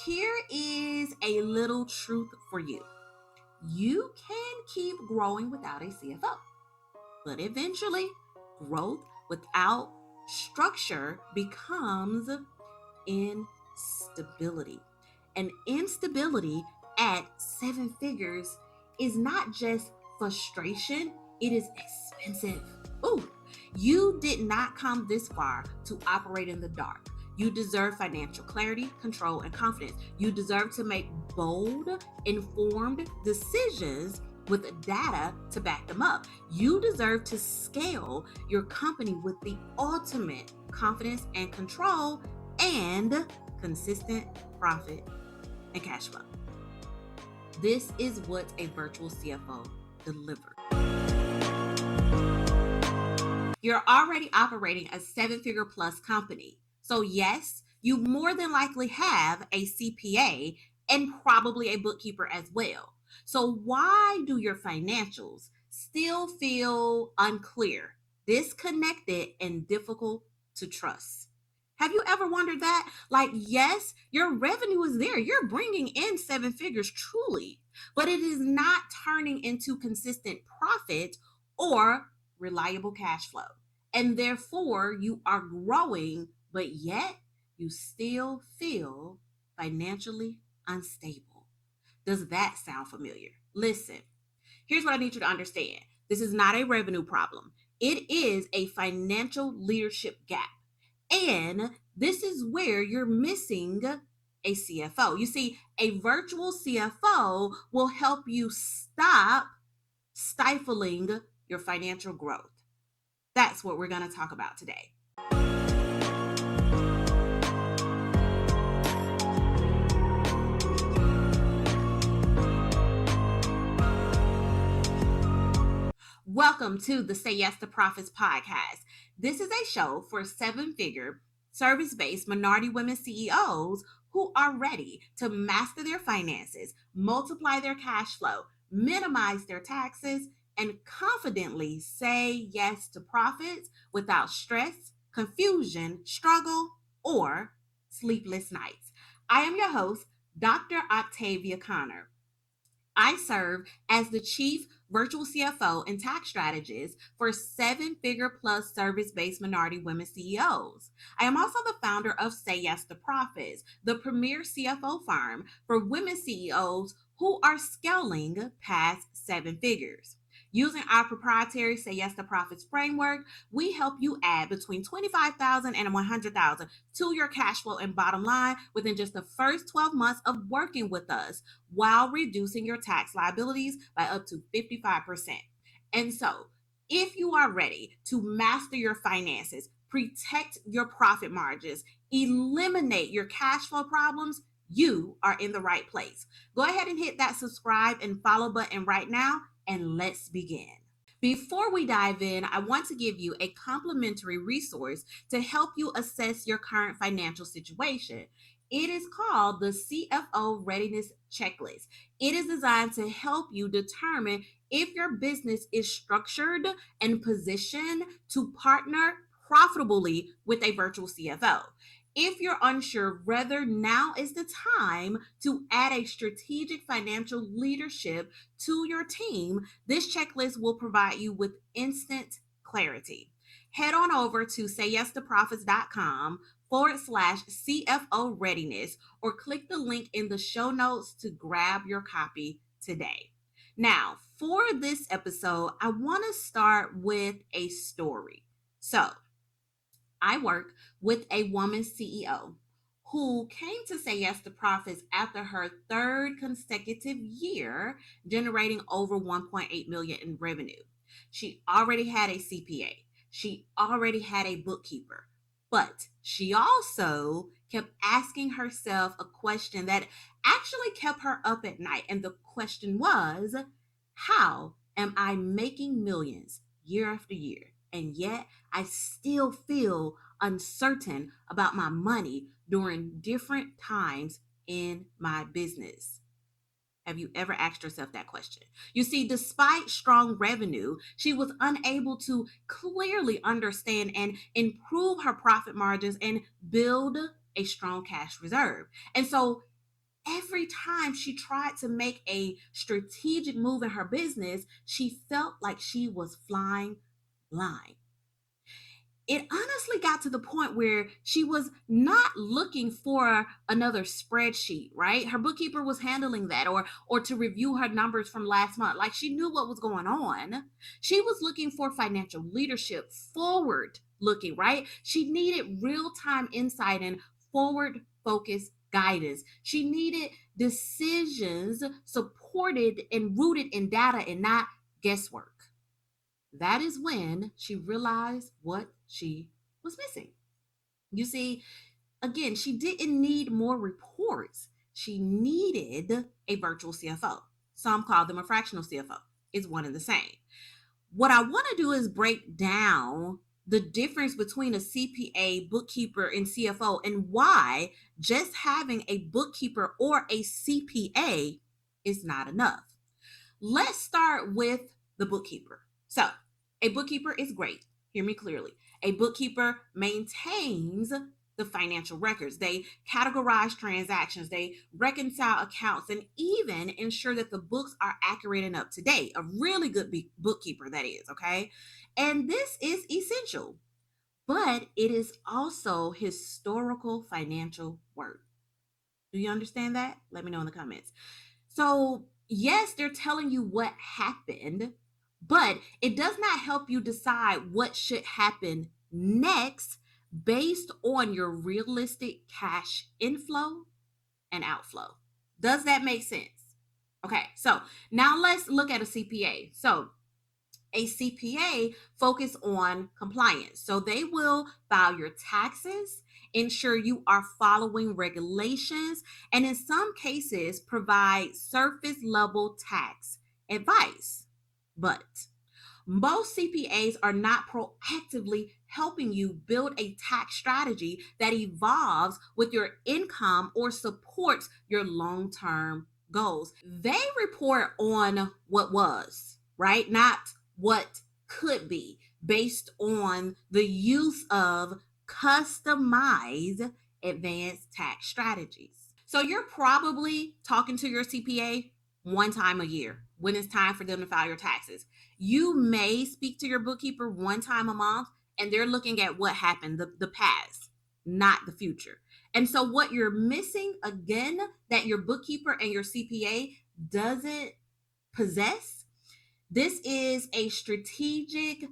Here is a little truth for you. You can keep growing without a CFO, but eventually, growth without structure becomes instability. And instability at seven figures is not just frustration, it is expensive. Ooh, you did not come this far to operate in the dark. You deserve financial clarity, control, and confidence. You deserve to make bold, informed decisions with data to back them up. You deserve to scale your company with the ultimate confidence and control and consistent profit and cash flow. This is what a virtual CFO delivers. You're already operating a seven-figure plus company. So yes, you more than likely have a CPA and probably a bookkeeper as well. So why do your financials still feel unclear, disconnected, and difficult to trust? Have you ever wondered that? Like, yes, your revenue is there. You're bringing in seven figures truly, but it is not turning into consistent profit or reliable cash flow. And therefore, you are growing, but yet you still feel financially unstable. Does that sound familiar? Listen, here's what I need you to understand. This is not a revenue problem. It is a financial leadership gap. And this is where you're missing a CFO. You see, a virtual CFO will help you stop stifling your financial growth. That's what we're going to talk about today. Welcome to the Say Yes to Profits podcast. This is a show for seven-figure, service-based minority women CEOs who are ready to master their finances, multiply their cash flow, minimize their taxes, and confidently say yes to profits without stress, confusion, struggle, or sleepless nights. I am your host, Dr. Octavia Conner. I serve as the Chief Virtual CFO and Tax Strategist for seven-figure plus service-based minority women CEOs. I am also the founder of Say Yes to Profits, the premier CFO firm for women CEOs who are scaling past seven figures. Using our proprietary Say Yes to Profits framework, we help you add between $25,000 and $100,000 to your cash flow and bottom line within just the first 12 months of working with us, while reducing your tax liabilities by up to 55%. And so, if you are ready to master your finances, protect your profit margins, eliminate your cash flow problems, you are in the right place. Go ahead and hit that subscribe and follow button right now, and let's begin. Before we dive in, I want to give you a complimentary resource to help you assess your current financial situation. It is called the CFO Readiness Checklist. It is designed to help you determine if your business is structured and positioned to partner profitably with a virtual CFO. If you're unsure whether now is the time to add a strategic financial leadership to your team, this checklist will provide you with instant clarity. Head on over to sayyes2profits.com/CFO readiness or click the link in the show notes to grab your copy today. Now, for this episode, I want to start with a story. So, I work with a woman CEO who came to Say Yes to Profits after her third consecutive year generating over 1.8 million in revenue. She already had a CPA. She already had a bookkeeper, but she also kept asking herself a question that actually kept her up at night. And the question was, how am I making millions year after year? And yet I still feel uncertain about my money during different times in my business. Have you ever asked yourself that question? You see, despite strong revenue, she was unable to clearly understand and improve her profit margins and build a strong cash reserve. And so every time she tried to make a strategic move in her business, she felt like she was flying blind. It honestly got to the point where she was not looking for another spreadsheet, right? Her bookkeeper was handling that, or to review her numbers from last month. Like, she knew what was going on. She was looking for financial leadership, forward looking, right? She needed real-time insight and forward focused guidance. She needed decisions supported and rooted in data and not guesswork. That is when she realized what she was missing. You see, again, she didn't need more reports. She needed a virtual CFO. Some call them a fractional CFO. It's one and the same. What I want to do is break down the difference between a CPA, bookkeeper, and CFO, and why just having a bookkeeper or a CPA is not enough. Let's start with the bookkeeper. So, a bookkeeper is great. Hear me clearly. A bookkeeper maintains the financial records. They categorize transactions, they reconcile accounts, and even ensure that the books are accurate and up to date. A really good bookkeeper, that is, okay? And this is essential, but it is also historical financial work. Do you understand that? Let me know in the comments. So, yes, they're telling you what happened, but it does not help you decide what should happen next based on your realistic cash inflow and outflow. Does that make sense? Okay, so now let's look at a CPA. So, a CPA focus on compliance. So they will file your taxes, ensure you are following regulations, and in some cases provide surface level tax advice. But most CPAs are not proactively helping you build a tax strategy that evolves with your income or supports your long-term goals. They report on what was, right? Not what could be, based on the use of customized advanced tax strategies. So you're probably talking to your CPA one time a year when it's time for them to file your taxes. You may speak to your bookkeeper one time a month, and they're looking at what happened, the past, not the future. And so what you're missing, again, that your bookkeeper and your CPA doesn't possess, this is a strategic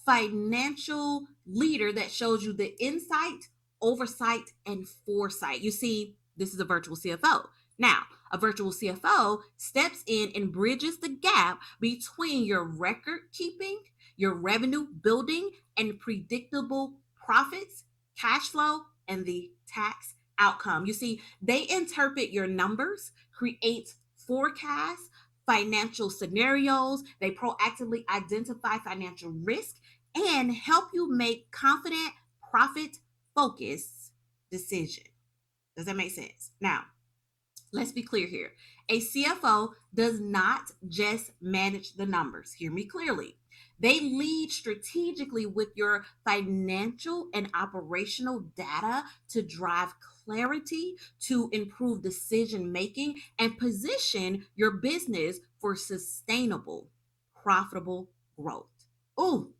financial leader that shows you the insight, oversight, and foresight. You see, this is a virtual CFO. Now, a virtual CFO steps in and bridges the gap between your record keeping, your revenue building, and predictable profits, cash flow, and the tax outcome. You see, they interpret your numbers, create forecasts, financial scenarios, they proactively identify financial risk, and help you make confident, profit focused decisions. Does that make sense? Now, let's be clear here. A CFO does not just manage the numbers. Hear me clearly. They lead strategically with your financial and operational data to drive clarity, to improve decision making, and position your business for sustainable, profitable growth. Ooh,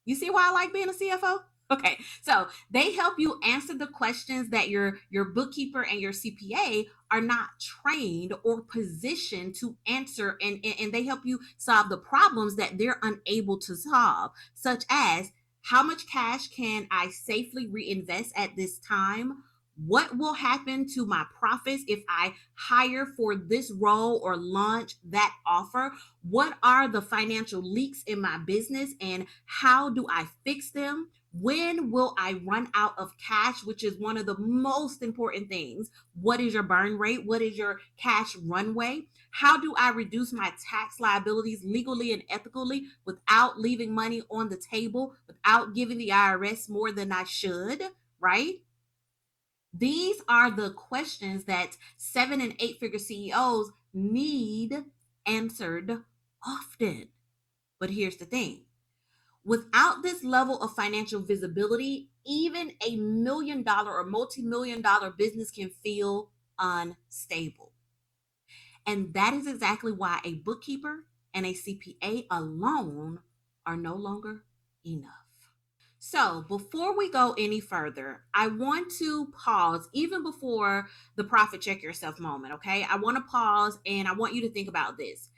you see why I like being a CFO? Okay, so they help you answer the questions that your bookkeeper and your CPA are not trained or positioned to answer, and they help you solve the problems that they're unable to solve, such as how much cash can I safely reinvest at this time? What will happen to my profits if I hire for this role or launch that offer? What are the financial leaks in my business and how do I fix them? When will I run out of cash, which is one of the most important things? What is your burn rate? What is your cash runway? How do I reduce my tax liabilities legally and ethically without leaving money on the table, without giving the IRS more than I should, right? These are the questions that 7 and 8 figure CEOs need answered often. But here's the thing. Without this level of financial visibility, even a $1 million or multi-million dollar business can feel unstable. And that is exactly why a bookkeeper and a CPA alone are no longer enough. So, before we go any further, I want to pause even before the profit check yourself moment, okay? I want to pause and I want you to think about this.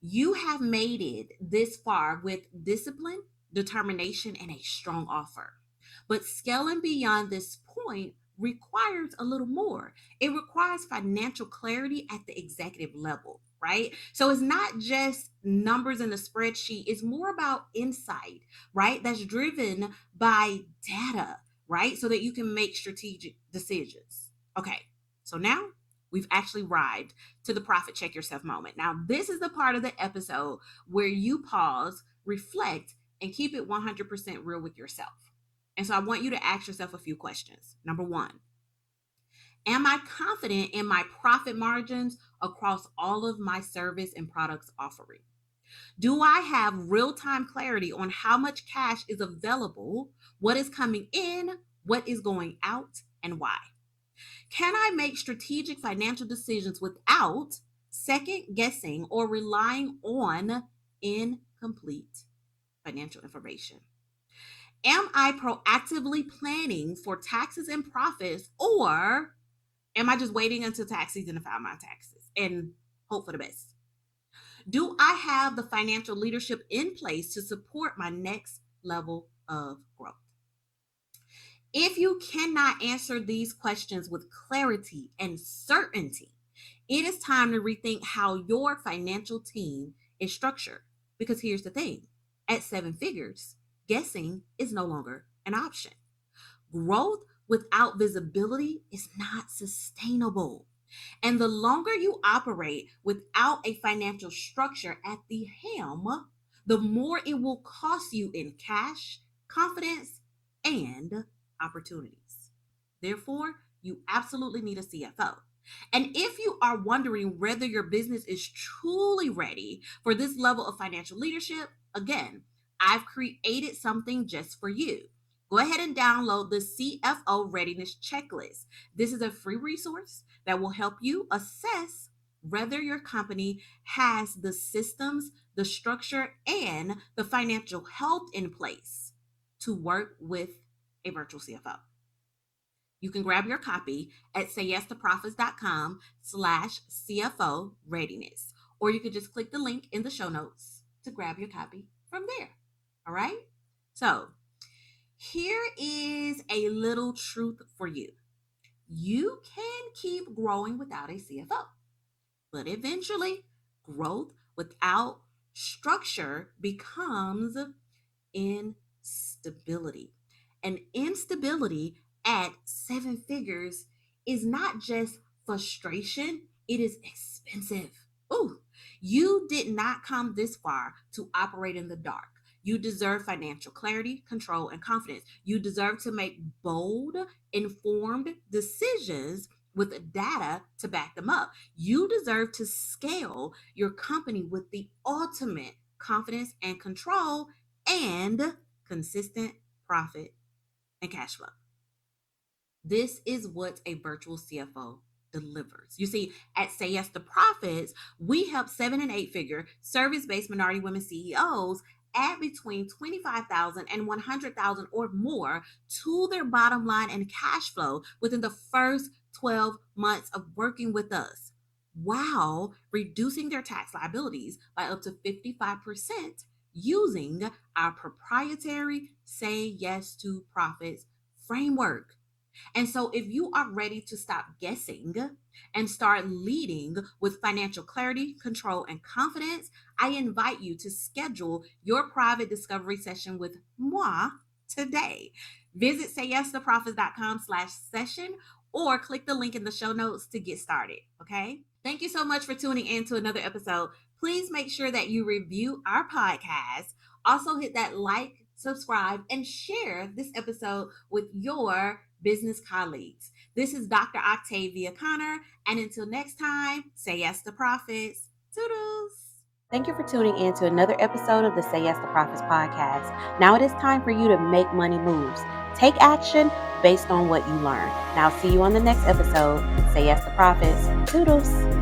You have made it this far with discipline, determination, and a strong offer. But scaling beyond this point requires a little more. It requires financial clarity at the executive level, right? So it's not just numbers in a spreadsheet, it's more about insight, right? That's driven by data, right? So that you can make strategic decisions. Okay, so now we've actually arrived to the profit check yourself moment. Now, this is the part of the episode where you pause, reflect, and keep it 100% real with yourself. And so I want you to ask yourself a few questions. Number one, am I confident in my profit margins across all of my service and products offering? Do I have real-time clarity on how much cash is available, what is coming in, what is going out, and why? Can I make strategic financial decisions without second guessing or relying on incomplete financial information? Am I proactively planning for taxes and profits, or am I just waiting until tax season to file my taxes and hope for the best? Do I have the financial leadership in place to support my next level of growth? If you cannot answer these questions with clarity and certainty, it is time to rethink how your financial team is structured. Because here's the thing, at seven figures, guessing is no longer an option. Growth without visibility is not sustainable. And the longer you operate without a financial structure at the helm, the more it will cost you in cash, confidence, and opportunities. Therefore, you absolutely need a CFO. And if you are wondering whether your business is truly ready for this level of financial leadership, again, I've created something just for you. Go ahead and download the CFO Readiness Checklist. This is a free resource that will help you assess whether your company has the systems, the structure, and the financial health in place to work with a virtual CFO. You can grab your copy at sayyes2profits.com/CFO readiness, or you can just click the link in the show notes to grab your copy from there. All right. So here is a little truth for you. You can keep growing without a CFO, but eventually growth without structure becomes instability. And instability at seven figures is not just frustration, it is expensive. Ooh, you did not come this far to operate in the dark. You deserve financial clarity, control, and confidence. You deserve to make bold, informed decisions with data to back them up. You deserve to scale your company with the ultimate confidence and control and consistent profit and cash flow. This is what a virtual CFO delivers. You see, at Say Yes to Profits, we help 7 and 8 figure service-based minority women CEOs add between 25,000 and 100,000 or more to their bottom line and cash flow within the first 12 months of working with us, while reducing their tax liabilities by up to 55% using our proprietary Say Yes to Profits framework. And so, if you are ready to stop guessing and start leading with financial clarity, control, and confidence, I invite you to schedule your private discovery session with moi today. Visit sayyes2profits.com/session or click the link in the show notes to get started. Okay. Thank you so much for tuning in to another episode. Please make sure that you review our podcast. Also, hit that like, subscribe, and share this episode with your business colleagues. This is Dr. Octavia Conner, and until next time, say yes to profits. Toodles. Thank you for tuning in to another episode of the Say Yes to Profits podcast. Now it is time for you to make money moves. Take action based on what you learn. Now, see you on the next episode. Say yes to profits. Toodles.